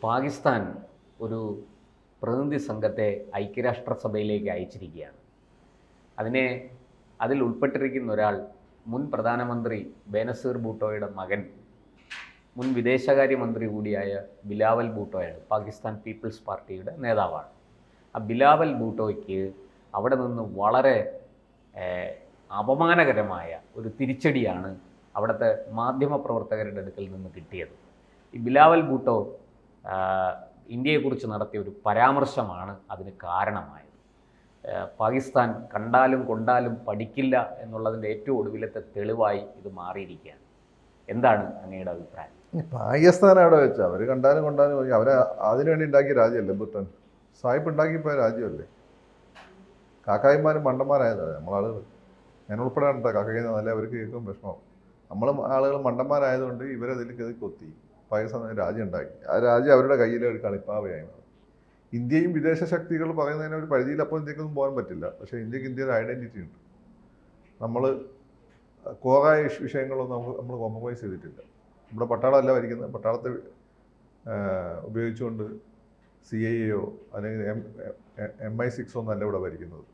പാകിസ്ഥാൻ ഒരു പ്രതിനിധി സംഘത്തെ ഐക്യരാഷ്ട്രസഭയിലേക്ക് അയച്ചിരിക്കുകയാണ്. അതിൽ ഉൾപ്പെട്ടിരിക്കുന്ന ഒരാൾ മുൻ പ്രധാനമന്ത്രി ബേനസീർ ഭൂട്ടോയുടെ മകൻ, മുൻ വിദേശകാര്യമന്ത്രി കൂടിയായ ബിലാവൽ ഭൂട്ടോയാണ്. പാകിസ്ഥാൻ പീപ്പിൾസ് പാർട്ടിയുടെ നേതാവാണ്. ആ ബിലാവൽ ഭൂട്ടോയ്ക്ക് അവിടെ നിന്ന് വളരെ അപമാനകരമായ ഒരു തിരിച്ചടിയാണ് അവിടുത്തെ മാധ്യമപ്രവർത്തകരുടെ അടുക്കൽ നിന്ന് കിട്ടിയത്. ഈ ബിലാവൽ ഭൂട്ടോ ഇന്ത്യയെക്കുറിച്ച് നടത്തിയ ഒരു പരാമർശമാണ് അതിന് കാരണമായത്. പാകിസ്ഥാൻ കണ്ടാലും കൊണ്ടാലും പഠിക്കില്ല എന്നുള്ളതിൻ്റെ ഏറ്റവും ഒടുവിലത്തെ തെളിവായി ഇത് മാറിയിരിക്കുകയാണ്. എന്താണ് അങ്ങയുടെ അഭിപ്രായം? പാകിസ്ഥാൻ അവിടെ വെച്ച് അവർ കണ്ടാലും കൊണ്ടാലും അവരെ അതിനുവേണ്ടി ഉണ്ടാക്കിയ രാജ്യമല്ലേ ബ്രിട്ടൻ. സായിപ്പ് ഉണ്ടാക്കിപ്പോയ രാജ്യമല്ലേ. കാക്കായിമാരും മണ്ടന്മാരായതാണ് നമ്മളാളുകൾ. ഞാൻ ഉൾപ്പെടാനുണ്ടോ കാക്കായി നല്ല അവർക്ക് കേൾക്കും വിഷമം. ആളുകൾ മണ്ടന്മാരായതുകൊണ്ട് ഇവരതിൽ കൊത്തി പാകിസ്ഥാൻ രാജ്യം ഉണ്ടാക്കി. ആ രാജ്യം അവരുടെ കയ്യിൽ ഒരു കളിപ്പാവയായി മാറി. ഇന്ത്യയും വിദേശ ശക്തികൾ പറയുന്നതിന് ഒരു പരിധിയിലപ്പോൾ ഇന്ത്യക്കൊന്നും പോകാൻ പറ്റില്ല. പക്ഷേ ഇന്ത്യക്ക് ഇന്ത്യയുടെ ഐഡൻറ്റിറ്റി ഉണ്ട്. നമ്മൾ കോറായ വിഷയങ്ങളൊന്നും നമ്മൾ കോംപ്രമൈസ് ചെയ്തിട്ടില്ല. നമ്മുടെ പട്ടാളമല്ല ഭരിക്കുന്നത്. പട്ടാളത്തെ ഉപയോഗിച്ചുകൊണ്ട് CIA അല്ലെങ്കിൽ MI6 ഒന്നും അല്ല ഇവിടെ ഭരിക്കുന്നത്.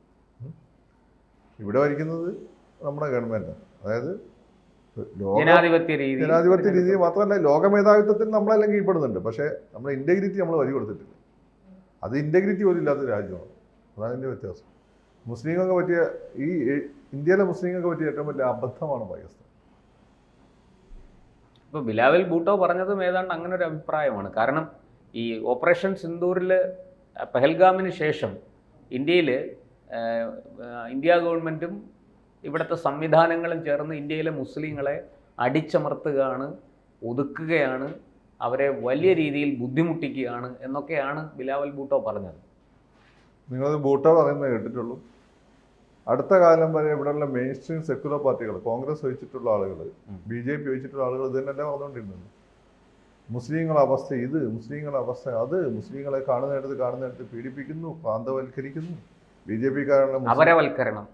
ഇവിടെ ഭരിക്കുന്നത് നമ്മുടെ ഗവൺമെൻറ്റാണ്. അതായത് ജനാധിപത്യ രീതി മാത്രമല്ല, ലോകമേധാവിത്വത്തിൽ നമ്മളെല്ലാം കീഴ്പ്പെടുന്നുണ്ട്. പക്ഷേ നമ്മുടെ ഇൻറ്റഗ്രിറ്റി നമ്മൾ വഴി കൊടുത്തിട്ടില്ല. അത് ഇൻറ്റഗ്രിറ്റി പോലും ഇല്ലാത്ത രാജ്യമാണ്. അതാണ് എൻ്റെ വ്യത്യാസം. മുസ്ലിങ്ങൾക്ക് പറ്റിയ ഇന്ത്യയിലെ മുസ്ലിങ്ങൾക്ക് പറ്റിയ ഏറ്റവും വലിയ അബദ്ധമാണ് പാകിസ്ഥാൻ. ഇപ്പോൾ ബിലാവൽ ഭൂട്ടോ പറഞ്ഞതും ഏതാണ്ട് അങ്ങനെ ഒരു അഭിപ്രായമാണ്. കാരണം ഈ ഓപ്പറേഷൻ സിന്ദൂറിൽ പെഹൽഗാമിന് ശേഷം ഇന്ത്യ ഗവൺമെൻറ്റും ഇവിടുത്തെ സംവിധാനങ്ങളും ചേർന്ന് ഇന്ത്യയിലെ മുസ്ലിങ്ങളെ അടിച്ചമർത്തുകയാണ്, ഒതുക്കുകയാണ്, അവരെ വലിയ രീതിയിൽ ബുദ്ധിമുട്ടിക്കുകയാണ് എന്നൊക്കെയാണ് ബിലാവൽ ഭൂട്ടോ പറഞ്ഞത്. നിങ്ങളത് ഭൂട്ടോ പറയുന്നത് കേട്ടിട്ടുള്ളൂ. അടുത്ത കാലം വരെ ഇവിടെയുള്ള മെയിൻ സ്ട്രീം സെക്യുലർ പാർട്ടികൾ, കോൺഗ്രസ് ഒഴിച്ചിട്ടുള്ള ആളുകൾ, BJP ഒഴിച്ചിട്ടുള്ള ആളുകൾ ഇത് തന്നെ പറഞ്ഞുകൊണ്ടിരുന്നത്. മുസ്ലിങ്ങളുടെ അവസ്ഥ ഇത്, മുസ്ലിങ്ങളുടെ അവസ്ഥ അത്, മുസ്ലിങ്ങളെ കാണുന്നിടത്ത് പീഡിപ്പിക്കുന്നു, പ്രാന്തവൽക്കരിക്കുന്നു. BJP-കാരാണ് അപരവൽക്കരണം.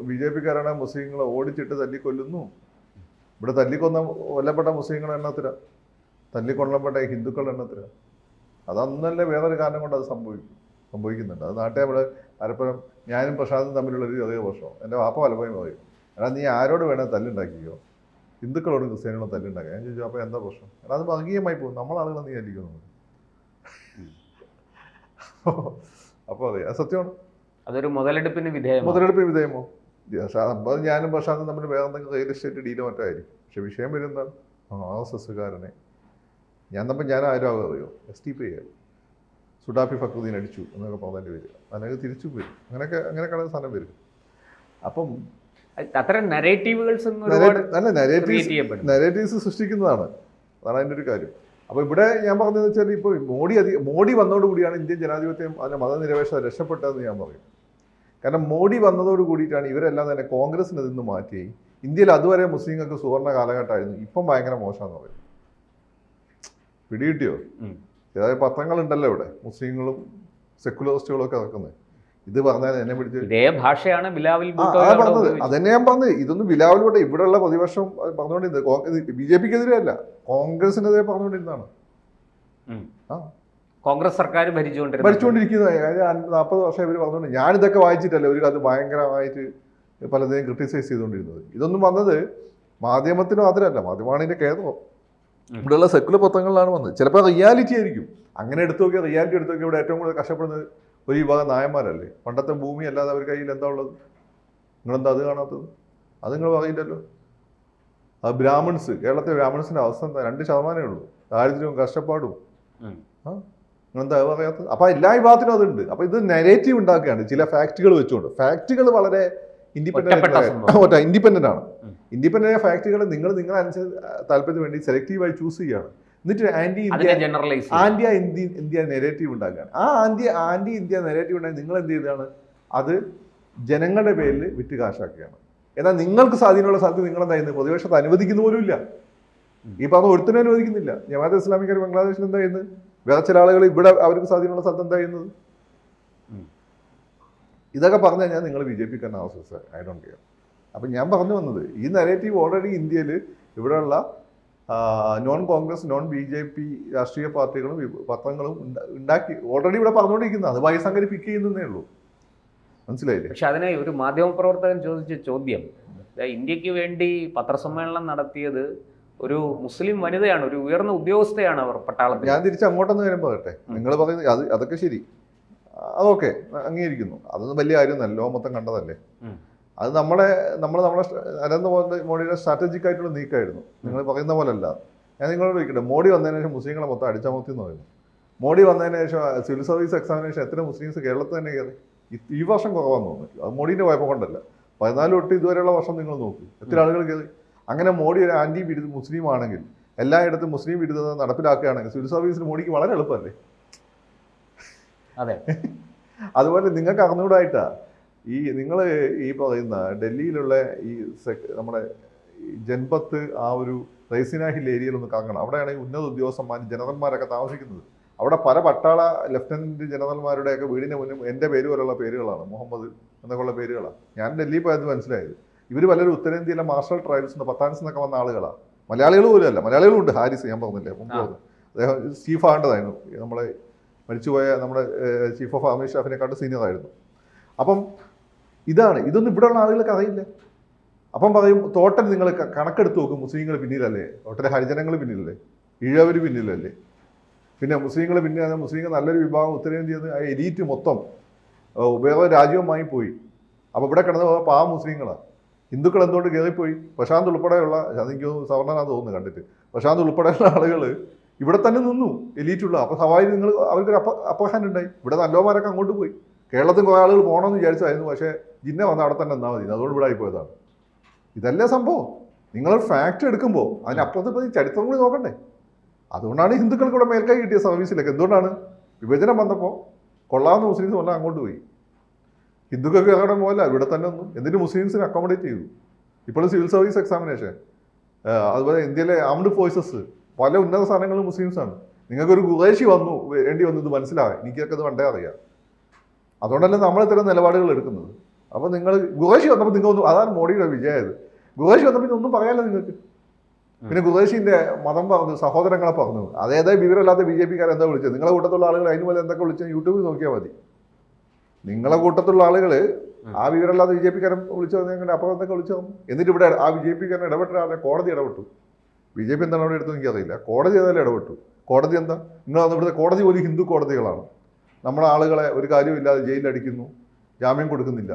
BJP-കാരാണ് മുസ്ലിങ്ങളെ ഓടിച്ചിട്ട് തല്ലിക്കൊല്ലുന്നു. ഇവിടെ കൊല്ലപ്പെട്ട മുസ്ലിങ്ങളുടെ എണ്ണത്തില, തല്ലിക്കൊല്ലപ്പെട്ട ഹിന്ദുക്കളുടെ എണ്ണത്തില. അതന്നല്ലേ വേറൊരു കാരണം കൊണ്ട് അത് സംഭവിക്കുന്നുണ്ട്. അത് നാട്ടിൽ നമ്മൾ പലപ്പോഴും ഞാനും പ്രശാന്തും തമ്മിലുള്ള ഒരു ചെറിയ പ്രശ്നം. എൻ്റെ വാപ്പ പലപ്പോഴും പറയും, എടാ നീ ആരോട് വേണേൽ തല്ലുണ്ടാക്കിക്കോ, ഹിന്ദുക്കളോടും ക്രിസ്ത്യാനികളോടും തല്ലുണ്ടാക്കുക. ഞാൻ ചോദിച്ചു അപ്പോൾ എന്താ പ്രശ്നം? എടാ അത് വർഗീയമായി പോകും, നമ്മളാളുകളെ നീ തല്ലിക്കുന്നു. അപ്പോൾ അതെ, അത് സത്യമാണ്. അതൊരു മുതലെടുപ്പിന് വിധേയമോ? ഞാനും പ്രശാന്തും തമ്മിൽ വേറെ എന്തെങ്കിലും റിയൽ എസ്റ്റേറ്റ് ഡീലോ മറ്റോ ആയിരിക്കും. പക്ഷെ വിഷയം വരുന്നതാണ് RSSകാരനെ ഞാൻ ആരും അറിയോ STP സുഡാഫി ഫക്രുദ്ദീൻ അടിച്ചു എന്നൊക്കെ പറഞ്ഞതിൻ്റെ പേര് അല്ലെങ്കിൽ തിരിച്ചു വരും. അങ്ങനെ കാണുന്ന സാധനം വരും. അപ്പം അത്തരം നരേറ്റീവ്സ് സൃഷ്ടിക്കുന്നതാണ്. അതാണ് അതിൻ്റെ ഒരു കാര്യം. അപ്പോൾ ഇവിടെ ഞാൻ പറഞ്ഞതെന്ന് വെച്ചാൽ ഇപ്പോൾ മോഡി വന്നതോടുകൂടിയാണ് ഇന്ത്യൻ ജനാധിപത്യം അതിൻ്റെ മതനിരപേക്ഷത രക്ഷപ്പെട്ടതെന്ന് ഞാൻ പറയും. കാരണം മോഡി വന്നതോട് കൂടിയിട്ടാണ് ഇവരെല്ലാം തന്നെ കോൺഗ്രസിന് നിന്ന് മാറ്റി. ഇന്ത്യയിൽ അതുവരെ മുസ്ലിങ്ങൾക്ക് സുവർണ്ണ കാലഘട്ടമായിരുന്നു, ഇപ്പം ഭയങ്കര മോശമെന്ന് പറയും. പിടികിട്ടിയോ? അതായത് പത്രങ്ങളുണ്ടല്ലോ ഇവിടെ, മുസ്ലിങ്ങളും സെക്കുലറിസ്റ്റുകളും ഒക്കെ ഇറക്കുന്നത്. ഇത് പറഞ്ഞാൽ എന്നെ പിടിച്ച് ഇതേ ഭാഷയാണ് ബിലാവൽ പറഞ്ഞത്. അതന്നെ ഞാൻ പറഞ്ഞത്. ഇതൊന്നും ബിലാവൽ ഭൂട്ടോ ഇവിടെയുള്ള പ്രതിപക്ഷം പറഞ്ഞുകൊണ്ടിരുന്നത് BJP-ക്കെതിരെ അല്ല, കോൺഗ്രസിനെതിരെ പറഞ്ഞുകൊണ്ടിരുന്നതാണ്. കോൺഗ്രസ് സർക്കാർ ഭരിച്ചുകൊണ്ടിരിക്കുന്നത് 40 വർഷം ഇവർ പറഞ്ഞുകൊണ്ട്. ഞാനിതൊക്കെ വായിച്ചിട്ടല്ലേ ഒരു അത് ഭയങ്കരമായിട്ട് പലതിനെയും ക്രിട്ടിസൈസ് ചെയ്തുകൊണ്ടിരുന്നത്. ഇതൊന്നും വന്നത് മാധ്യമത്തിന് മാത്രമല്ല, മാധ്യമമാണ് ഇതിൻ്റെ കേന്ദ്രം. ഇവിടെയുള്ള സെക്കുലർ പത്രങ്ങളിലാണ് വന്നത്. ചിലപ്പോൾ റിയാലിറ്റി ആയിരിക്കും. അങ്ങനെ റിയാലിറ്റി എടുത്തു നോക്കിയാൽ ഇവിടെ ഏറ്റവും കൂടുതൽ കഷ്ടപ്പെടുന്നത് ഒരു വിഭാഗം നായന്മാരല്ലേ. പണ്ടത്തെ ഭൂമി അല്ലാതെ അവർ കയ്യിൽ എന്താ ഉള്ളത്? നിങ്ങളെന്താ അത് കാണാത്തത്? അത് നിങ്ങൾ പറയില്ലല്ലോ. അത് ബ്രാഹ്മിൺസ്, കേരളത്തിലെ ബ്രാഹ്മിൺസിൻ്റെ അവസ്ഥ എന്താ? 2% ഉള്ളൂ. ദാരിദ്ര്യവും കഷ്ടപ്പാടും. നിങ്ങളെന്താ അത് പറയാത്തത്? അപ്പോൾ എല്ലാ വിഭാഗത്തിനും അതുണ്ട്. അപ്പോൾ ഇത് നെഗറ്റീവ് ഉണ്ടാക്കുകയാണ് ചില ഫാക്റ്റുകൾ വെച്ചുകൊണ്ട്. ഫാക്റ്റുകൾ വളരെ ഇൻഡിപെൻഡൻ്റ് ആണ്. ഇൻഡിപെൻഡൻ്റ് ഫാക്റ്റുകൾ നിങ്ങളെ അനുസരിച്ച് താല്പര്യത്തിന് വേണ്ടി സെലക്റ്റീവായി ചൂസ് ചെയ്യുകയാണ്. എന്നിട്ട് ആന്റി ഇന്ത്യ നെഗറ്റീവ് ഉണ്ടാക്കുകയാണ്. ആ ആന്റി ഇന്ത്യ നെഗറ്റീവ് ഉണ്ടാക്കി നിങ്ങൾ എന്ത് ചെയ്തതാണ്? അത് ജനങ്ങളുടെ പേരിൽ വിറ്റ് കാശാക്കുകയാണ്. എന്നാൽ നിങ്ങൾക്ക് സ്വാധീനമുള്ള സ്ഥലത്ത് നിങ്ങളെന്തായിരുന്നു? പ്രതിപക്ഷത്ത് അനുവദിക്കുന്ന പോലും ഇല്ല. ഈ പറഞ്ഞ ഒരുത്തിനും അനുവദിക്കുന്നില്ല. ജമാഅത്തെ ഇസ്ലാമിക്കാർ ബംഗ്ലാദേശിൽ എന്താ ചെയ്യുന്നത്? വേറെ ചില ആളുകൾ ഇവിടെ അവർക്ക് സ്വാധീനമുള്ള സ്ഥലത്ത് എന്താ ചെയ്യുന്നത്? ഇതൊക്കെ പറഞ്ഞു കഴിഞ്ഞാൽ നിങ്ങൾ BJP-ക്കാരൻ ഐ ഡോണ്ട് കെയർ. അപ്പം ഞാൻ പറഞ്ഞു വന്നത്, ഈ നെഗറ്റീവ് ഓൾറെഡി ഇന്ത്യയിൽ ഇവിടെയുള്ള നോൺ കോൺഗ്രസ് നോൺ BJP രാഷ്ട്രീയ പാർട്ടികളും പത്രങ്ങളും ഉണ്ടാക്കി ഓൾറെഡി ഇവിടെ പറഞ്ഞുകൊണ്ടിരിക്കുന്നത്, അത് സംഘടിപ്പിക്കുക ചെയ്യുന്നതേ ഉള്ളൂ. മനസ്സിലായില്ലേ? പക്ഷെ അതിനെ ഒരു മാധ്യമപ്രവർത്തകൻ ചോദിച്ച ചോദ്യം, ഇന്ത്യക്ക് വേണ്ടി പത്രസമ്മേളനം നടത്തിയത് ഒരു മുസ്ലിം വനിതയാണ്, ഒരു ഉയർന്ന ഉദ്യോഗസ്ഥയാണ് അവർ പട്ടാളത്തിൽ. ഞാൻ തിരിച്ച് അങ്ങോട്ടൊന്ന് വരുമ്പോൾ പറയട്ടെ, നിങ്ങൾ പറയുന്നത് അതൊക്കെ ശരി, അതൊക്കെ അംഗീകരിക്കുന്നു, അതൊന്നും വലിയ കാര്യമൊന്നുമല്ല, ലോകം മൊത്തം കണ്ടതല്ലേ. അത് നമ്മുടെ നരേന്ദ്രമോദിയുടെ സ്ട്രാറ്റജിക് ആയിട്ടുള്ള നീക്കമായിരുന്നു. നിങ്ങൾ പറയുന്ന പോലെ അല്ല. ഞാൻ നിങ്ങളോട് ചോദിക്കട്ടെ, മോഡി വന്നതിന് ശേഷം മുസ്ലിങ്ങളെ മൊത്തം അടിച്ചമർത്തി എന്ന് പറയുന്നു. മോഡി വന്നതിന് ശേഷം സിവിൽ സർവീസ് എക്സാമിനേഷൻ എത്ര മുസ്ലിംസ് കേരളത്തിൽ തന്നെ കയറി? ഈ വർഷം കുറവാന്ന് തോന്നുന്നു. അത് മോഡീൻ്റെ കുഴപ്പം കൊണ്ടല്ല, 14 തൊട്ട് ഇതുവരെയുള്ള വർഷം നിങ്ങൾ നോക്കൂ, എത്ര ആളുകൾ കയറി. അങ്ങനെ മോഡി ഒരു ആൻറ്റി വിരുദ്ധ മുസ്ലിം ആണെങ്കിൽ, എല്ലായിടത്തും മുസ്ലിം വിരുദ്ധത നടപ്പിലാക്കുകയാണെങ്കിൽ സിവിൽ സർവീസിന് മോഡിക്ക് വളരെ എളുപ്പമല്ലേ? അതെ. അതുപോലെ നിങ്ങൾക്ക് അറിഞ്ഞൂടായിട്ടാ നിങ്ങൾ ഈ പറയുന്ന ഡൽഹിയിലുള്ള ഈ നമ്മുടെ ജൻപത്ത് ആ ഒരു റൈസിന ഹിൽ ഏരിയയിലൊന്ന് കാണണം. അവിടെയാണ് ഈ ഉന്നത ഉദ്യോഗസ്ഥന്മാർ ജനറൽമാരൊക്കെ താമസിക്കുന്നത്. അവിടെ പല പട്ടാള ലഫ്റ്റനന്റ് ജനറൽമാരുടെയൊക്കെ വീടിന് മുന്നും എൻ്റെ പേര് പോലുള്ള പേരുകളാണ്, മുഹമ്മദ് എന്നൊക്കെയുള്ള പേരുകളാണ്. ഞാൻ ഡൽഹിയിൽ പോയത് മനസ്സിലായത് ഇവർ പലരും ഉത്തരേന്ത്യയിലെ മാർഷൽ ട്രൈബ്സ് പത്താൻസ് എന്നൊക്കെ വന്ന ആളുകളാണ്. മലയാളികൾ പോലും അല്ല, മലയാളികളും ഉണ്ട്. ഹാരിസ് ഞാൻ പറഞ്ഞില്ലേ മുമ്പ്, അദ്ദേഹം ചീഫ് ആകേണ്ടതായിരുന്നു, നമ്മളെ മരിച്ചുപോയ നമ്മുടെ ചീഫ് ഓഫ് ആർമി സ്റ്റാഫിനെക്കാട്ട് സീനിയർ ആയിരുന്നു. അപ്പം ഇതൊന്നും ഇവിടെയുള്ള ആളുകൾക്ക് അറിയില്ല. അപ്പം പറയും ടോട്ടൽ നിങ്ങൾ കണക്കെടുത്ത് നോക്കും, മുസ്ലിങ്ങൾ പിന്നിലല്ലേ, ടോട്ടൽ ഹരിജനങ്ങൾ പിന്നിലല്ലേ, ഈഴവർ പിന്നിലല്ലേ, പിന്നെ മുസ്ലിങ്ങൾ പിന്നിൽ മുസ്ലിങ്ങൾ നല്ലൊരു വിഭാഗം ഉത്തരേന്ത്യയിൽ നിന്ന് ആ എലീറ്റ് മൊത്തം വേറെ രാജ്യവുമായി പോയി. അപ്പോൾ ഇവിടെ കിടന്ന് ആ മുസ്ലിങ്ങളാണ്. ഹിന്ദുക്കൾ എന്തുകൊണ്ട് കയറിപ്പോയി? പ്രശാന്ത് ഉൾപ്പെടെയുള്ള, എനിക്ക് സവർണനാന്ന് തോന്നുന്നു കണ്ടിട്ട്, പ്രശാന്ത് ഉൾപ്പെടെയുള്ള ആളുകൾ ഇവിടെ തന്നെ നിന്നു, എലീറ്റുള്ള. അപ്പോൾ സ്വാഭാവികം അവർക്കൊരു അപ്പർ ഹാൻഡ് ഉണ്ടായി. ഇവിടെ നല്ലോമാരൊക്കെ അങ്ങോട്ട് പോയി. കേരളത്തിൽ കുറേ ആളുകൾ പോകണമെന്ന് വിചാരിച്ചായിരുന്നു, പക്ഷേ ജിന്ന വന്ന് അവിടെ തന്നെ നിന്നാൽ മതി, അതുകൊണ്ട് ഇവിടെ ആയിപ്പോയതാണ്. ഇതല്ലേ സംഭവം. നിങ്ങൾ ഫാക്ട് എടുക്കുമ്പോൾ അതിനപ്പുറത്ത് ചരിത്രം കൂടി നോക്കണ്ടേ? അതുകൊണ്ടാണ് ഹിന്ദുക്കൾക്ക് ഇവിടെ മേൽക്കൈ കിട്ടിയ സർവീസിലൊക്കെ. എന്തുകൊണ്ടാണ്? വിഭജനം വന്നപ്പോൾ കൊള്ളാവുന്ന മുസ്ലിംസ് വന്നാൽ അങ്ങോട്ട് പോയി. ഹിന്ദുക്കൾക്ക് അവിടെ പോകല്ല, ഇവിടെ തന്നെ ഒന്നും. എന്നിട്ട് മുസ്ലിംസിനെ അക്കോമഡേറ്റ് ചെയ്തു. ഇപ്പോഴും സിവിൽ സർവീസ് എക്സാമിനേഷൻ, അതുപോലെ ഇന്ത്യയിലെ ആംഡ് ഫോഴ്സസ്, പല ഉന്നത സ്ഥാനങ്ങളും മുസ്ലിംസാണ്. നിങ്ങൾക്കൊരു ഖുറൈശി വേണ്ടി വന്നു ഇത് മനസ്സിലാകാൻ. എനിക്കൊക്കെ ഇത് പണ്ടേ അറിയാം. അതുകൊണ്ടല്ലേ നമ്മൾ ഇത്തരം നിലപാടുകൾ എടുക്കുന്നത്. അപ്പോൾ നിങ്ങൾ ഖുറൈശി വന്നപ്പോൾ നിങ്ങൾക്കൊന്നും, അതാണ് മോഡിയുടെ വിജയമായത്. ഖുറൈശി വന്നപ്പോൾ ഇതൊന്നും പറയാമല്ലോ നിങ്ങൾക്ക്. പിന്നെ ഖുറൈശിൻ്റെ മതം പറഞ്ഞു, സഹോദരങ്ങളെ പറഞ്ഞു. അതേതായ വിവരമില്ലാത്ത BJP-ക്കാർ എന്താ വിളിച്ചത്? നിങ്ങളെ കൂട്ടത്തുള്ള ആളുകൾ അതിന് പോലെ എന്തൊക്കെ വിളിച്ചത് യൂട്യൂബിൽ നോക്കിയാൽ മതി. നിങ്ങളെ കൂട്ടത്തുള്ള ആളുകൾ ആ വിവരമില്ലാത്ത BJP-ക്കാരൻ വിളിച്ചു പറഞ്ഞാൽ അപ്പോൾ എന്തൊക്കെ വിളിച്ചു തന്നു. എന്നിട്ട് ഇവിടെ ആ BJP-ക്കാരൻ ഇടപെട്ട ആളെ കോടതി ഇടപെട്ടു. BJP എന്താണ് അവിടെ എടുത്തു എനിക്കറിയില്ല. കോടതി ഏതായാലും ഇടപെട്ടു. കോടതി എന്താ? നിങ്ങൾ ഇവിടുത്തെ കോടതി പോലും ഹിന്ദു കോടതികളാണ്. നമ്മുടെ ആളുകളെ ഒരു കാര്യമില്ലാതെ ജയിലിലടിക്കുന്നു, ജാമ്യം കൊടുക്കുന്നില്ല.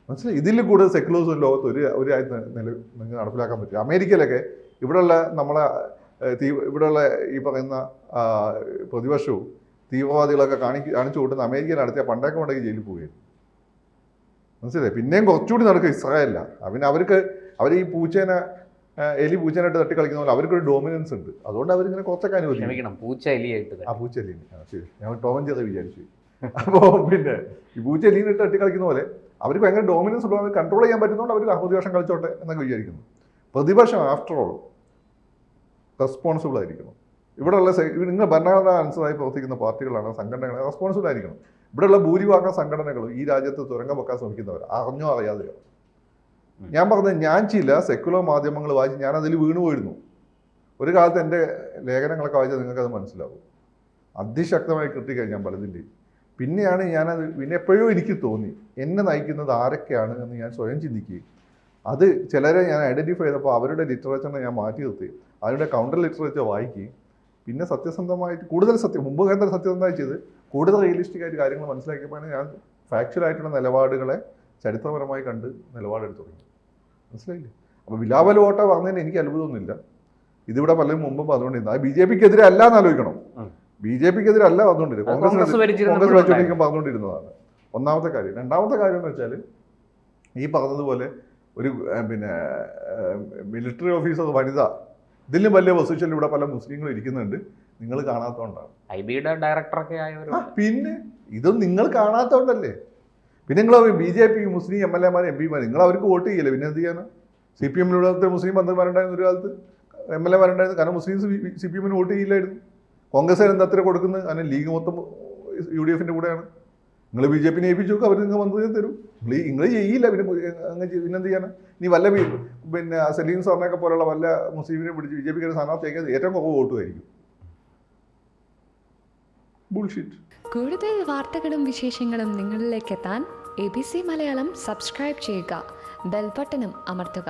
മനസ്സിലായി? ഇതിൽ കൂടുതൽ സെക്യുലറിസം ലോകത്ത് ഒരു നിങ്ങൾക്ക് നടപ്പിലാക്കാൻ പറ്റും. അമേരിക്കയിലൊക്കെ ഇവിടെയുള്ള നമ്മളെ ഇവിടെയുള്ള ഈ പറയുന്ന പ്രതിപക്ഷവും തീവ്രവാദികളൊക്കെ കാണിച്ചു കൂട്ടുന്ന അമേരിക്കയിൽ നടത്തിയ പണ്ടൊക്കെ ഉണ്ടെങ്കിൽ ജയിലിൽ പോവുകയായിരുന്നു. മനസ്സിലായി? പിന്നെയും കുറച്ചുകൂടി നടക്കുക ഇസ്രായേലിലാണ്. പിന്നെ അവർ ഈ എലി പൂച്ചേനായിട്ട് തട്ടി കളിക്കുന്ന പോലെ അവർക്കൊരു ഡോമിനൻസ് ഉണ്ട്. അതുകൊണ്ട് അവരിങ്ങനെ കുറച്ചൊക്കെ അനുവദിക്കണം. പൂച്ച എലി ശരി, ഞാൻ ടോമൻ ചെയ്ത് വിചാരിച്ചു. അപ്പോൾ പിന്നെ ഈ പൂച്ച എലിയിട്ട് തട്ടി കളിക്കുന്ന പോലെ അവർക്ക് ഭയങ്കര ഡോമിനൻസ് ഉള്ള, അവർ കൺട്രോൾ ചെയ്യാൻ പറ്റുന്നതുകൊണ്ട് അവർ പ്രതിപക്ഷം കളിച്ചോട്ടെ എന്നൊക്കെ വിചാരിക്കുന്നു. പ്രതിപക്ഷം ആഫ്റ്റർ ഓൾ റെസ്പോൺസിബിൾ ആയിരിക്കണം. ഇവിടെയുള്ള നിങ്ങൾ ഭരണഘടന അനുസൃതമായി പ്രവർത്തിക്കുന്ന പാർട്ടികളാണ്, സംഘടനകളാണ്, റെസ്പോൺസിബിൾ ആയിരിക്കണം. ഇവിടെയുള്ള ഭൂരിഭാഗം സംഘടനകളും ഈ രാജ്യത്ത് തുരങ്കം വെക്കാൻ ശ്രമിക്കുന്നവർ, അറിഞ്ഞോ അറിയാതെയോ. ഞാൻ പറഞ്ഞത്, ഞാൻ ചില സെക്യുലർ മാധ്യമങ്ങൾ വായിച്ച് ഞാൻ അതിൽ വീണുപോയിരുന്നു. ഒരു കാലത്ത് എൻ്റെ ലേഖനങ്ങളൊക്കെ വായിച്ചാൽ നിങ്ങൾക്കത് മനസ്സിലാവും. അതിശക്തമായി ക്രിട്ടിക്കായി ഞാൻ പലതിൻ്റെയും. പിന്നെയാണ് ഞാനത് എപ്പോഴോ എനിക്ക് തോന്നി എന്നെ നയിക്കുന്നത് ആരൊക്കെയാണ് എന്ന് ഞാൻ സ്വയം ചിന്തിക്കുകയും അത് ചിലരെ ഞാൻ ഐഡൻറ്റിഫൈ ചെയ്തപ്പോൾ അവരുടെ ലിറ്ററേച്ചറിനെ ഞാൻ മാറ്റി നിർത്തി അവരുടെ കൗണ്ടർ ലിറ്ററേച്ചർ വായിക്കുകയും പിന്നെ സത്യസന്ധമായിട്ട് കൂടുതൽ മുമ്പ് കേന്ദ്ര സത്യസന്ധമായി ചെയ്ത് കൂടുതൽ റിയലിസ്റ്റിക് ആയിട്ട് കാര്യങ്ങൾ മനസ്സിലാക്കിയപ്പോഴാണ് ഞാൻ ഫാക്ച്വലായിട്ടുള്ള നിലപാടുകളെ ചരിത്രപരമായി കണ്ട് നിലപാടെടുത്തു തുടങ്ങി. മനസ്സിലായില്ലേ? അപ്പോൾ ബിലാവൽ വോട്ട പറഞ്ഞതിന് എനിക്ക് അത്ഭുതമൊന്നുമില്ല. ഇതിവിടെ പലരും മുമ്പ് അതുകൊണ്ടിരുന്നത് അത് BJP-ക്കെതിരെ അല്ല എന്ന് ആലോചിക്കണം. BJP-ക്കെതിരെ അല്ല പറഞ്ഞുകൊണ്ടിരുന്നത്, കോൺഗ്രസ് വെച്ചുകൊണ്ടിരിക്കും പറഞ്ഞുകൊണ്ടിരുന്നതാണ് ഒന്നാമത്തെ കാര്യം. രണ്ടാമത്തെ കാര്യം എന്ന് വെച്ചാൽ ഈ പറഞ്ഞതുപോലെ ഒരു മിലിറ്ററി ഓഫീസർ വനിത, ഇതിലും വലിയ പൊസിഷനിൽ ഇവിടെ പല മുസ്ലിങ്ങളും ഇരിക്കുന്നുണ്ട്, നിങ്ങൾ കാണാത്തതുകൊണ്ടാണ്. IB-യുടെ ഡയറക്ടറൊക്കെ ആയവർ. പിന്നെ ഇതൊന്നും നിങ്ങൾ കാണാത്തതുകൊണ്ടല്ലേ. പിന്നെ നിങ്ങൾ BJP മുസ്ലിം MLA-മാർ MP-മാർ നിങ്ങൾ അവർക്ക് വോട്ട് ചെയ്യില്ല, പിന്നെ എന്ത് ചെയ്യാനാണ്? CPM-യുടെ മുസ്ലിം മന്ത്രിമാരുണ്ടായിരുന്ന ഒരു കാലത്ത്, MLA-മാരുണ്ടായിരുന്നു. കാരണം മുസ്ലിംസ് CPM-ന് വോട്ട് ചെയ്യില്ലായിരുന്നു. കോൺഗ്രസ്സുകാർ എന്താ അത്ര കൊടുക്കുന്നത്? കാരണം ലീഗ് മൊത്തം UDF-ൻ്റെ കൂടെയാണ്. നിങ്ങൾ BJP ഏൽപ്പിച്ചു നോക്കുക, അവർ നിങ്ങൾ മന്ത്രി തരും. നിങ്ങൾ ചെയ്യില്ല, പിന്നെന്ത് ചെയ്യാനാ? നീ വല്ല പിന്നെ സലീം സാറിനെയൊക്കെ പോലുള്ള വല്ല മുസ്ലിമിനെ പിടിച്ച് BJPക്ക് സ്ഥാനാർത്ഥിയാക്കിയത് ഏറ്റവും കുറവ് വോട്ടുമായിരിക്കും. ബുൾഷിറ്റ്. കൂടുതൽ വാർത്തകളും വിശേഷങ്ങളും നിങ്ങളിലേക്ക് എത്താൻ ABC മലയാളം സബ്സ്ക്രൈബ് ചെയ്യുക, ബെൽ ബട്ടണും അമർത്തുക.